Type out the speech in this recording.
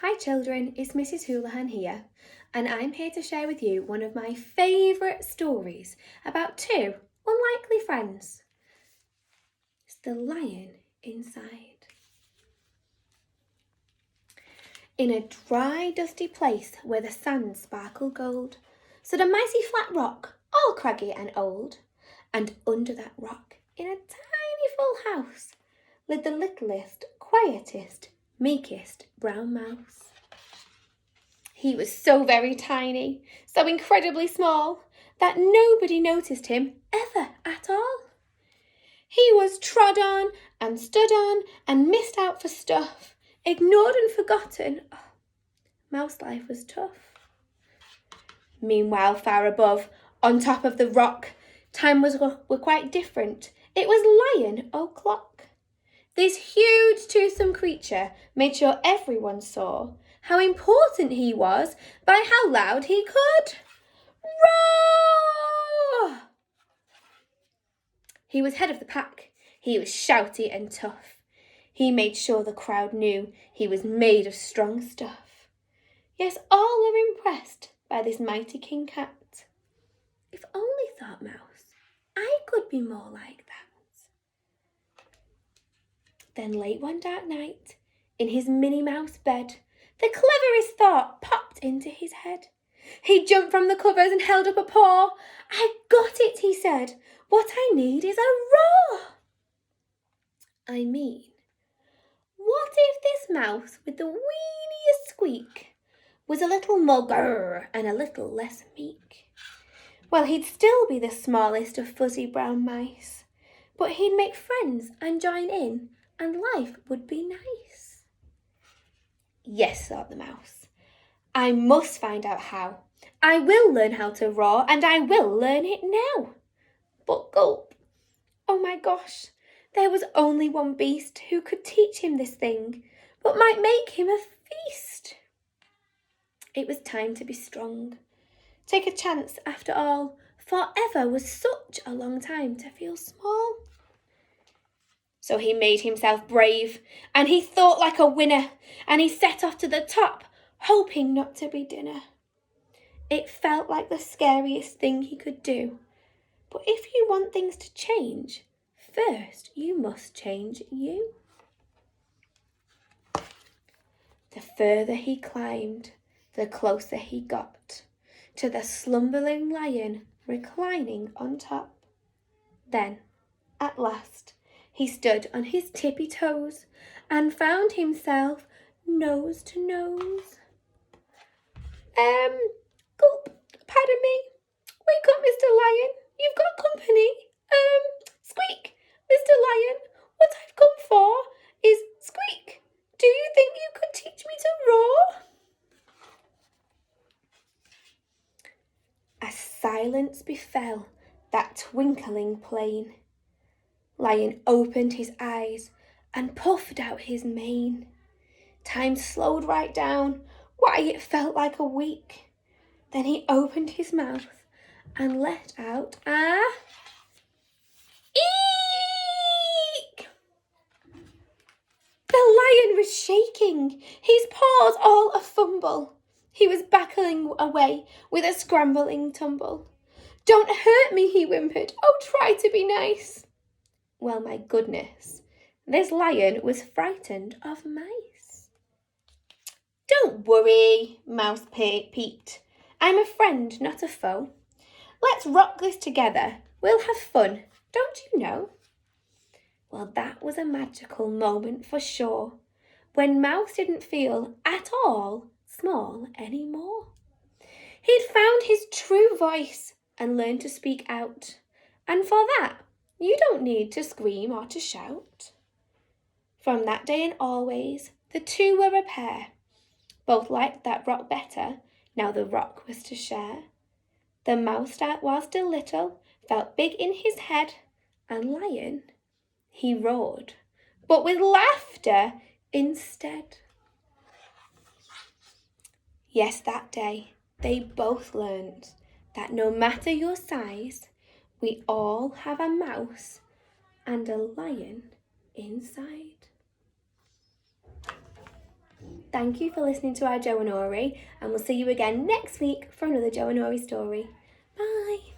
Hi children, it's Mrs Hoolighan here, and I'm here to share with you one of my favourite stories about two unlikely friends. It's the lion inside. In a dry, dusty place where the sand sparkled gold, stood a mighty flat rock, all craggy and old, and under that rock, in a tiny full house, lived the littlest, quietest, meekest brown mouse. He was so very tiny, so incredibly small, that nobody noticed him ever at all. He was trod on and stood on and missed out for stuff, ignored and forgotten. Oh, mouse life was tough. Meanwhile, far above, on top of the rock, time were quite different. It was Lion o'clock. This huge toothsome creature made sure everyone saw how important he was by how loud he could roar. He was head of the pack. He was shouty and tough. He made sure the crowd knew he was made of strong stuff. Yes, all were impressed by this mighty king cat. If only, thought Mouse, I could be more like that. Then late one dark night, in his Minnie Mouse bed, the cleverest thought popped into his head. He jumped from the covers and held up a paw. "I've got it," he said. "What I need is a roar." I mean, what if this mouse with the weeniest squeak was a little more grrr and a little less meek? Well, he'd still be the smallest of fuzzy brown mice, but he'd make friends and join in, and life would be nice. Yes, thought the mouse, I must find out how. I will learn how to roar, and I will learn it now. But gulp, oh my gosh, there was only one beast who could teach him this thing, but might make him a feast. It was time to be strong. Take a chance, after all. Forever was such a long time to feel small. So he made himself brave, and he thought like a winner, and he set off to the top, hoping not to be dinner. It felt like the scariest thing he could do. But if you want things to change, first you must change you. The further he climbed, the closer he got to the slumbering lion reclining on top. Then, at last, he stood on his tippy toes and found himself nose to nose. Gulp, pardon me. Wake up, Mr. Lion. You've got company. Squeak, Mr. Lion. What I've come for is squeak. Do you think you could teach me to roar? A silence befell that twinkling plain. Lion opened his eyes and puffed out his mane. Time slowed right down. Why, it felt like a week. Then he opened his mouth and let out a eek! The lion was shaking, his paws all a fumble. He was backling away with a scrambling tumble. "Don't hurt me," he whimpered. "Oh, try to be nice." Well, my goodness, this lion was frightened of mice. "Don't worry," Mouse peeped. "I'm a friend, not a foe. Let's rock this together. We'll have fun, don't you know?" Well, that was a magical moment for sure, when Mouse didn't feel at all small anymore. He'd found his true voice and learned to speak out. And for that, you don't need to scream or to shout. From that day and always, the two were a pair. Both liked that rock better, now the rock was to share. The mouse, while still little, felt big in his head, and Lion, he roared, but with laughter instead. Yes, that day, they both learned that no matter your size, we all have a mouse and a lion inside. thank you for listening to our Joe and Ori, and we'll see you again next week for another Joe and Ori story. Bye!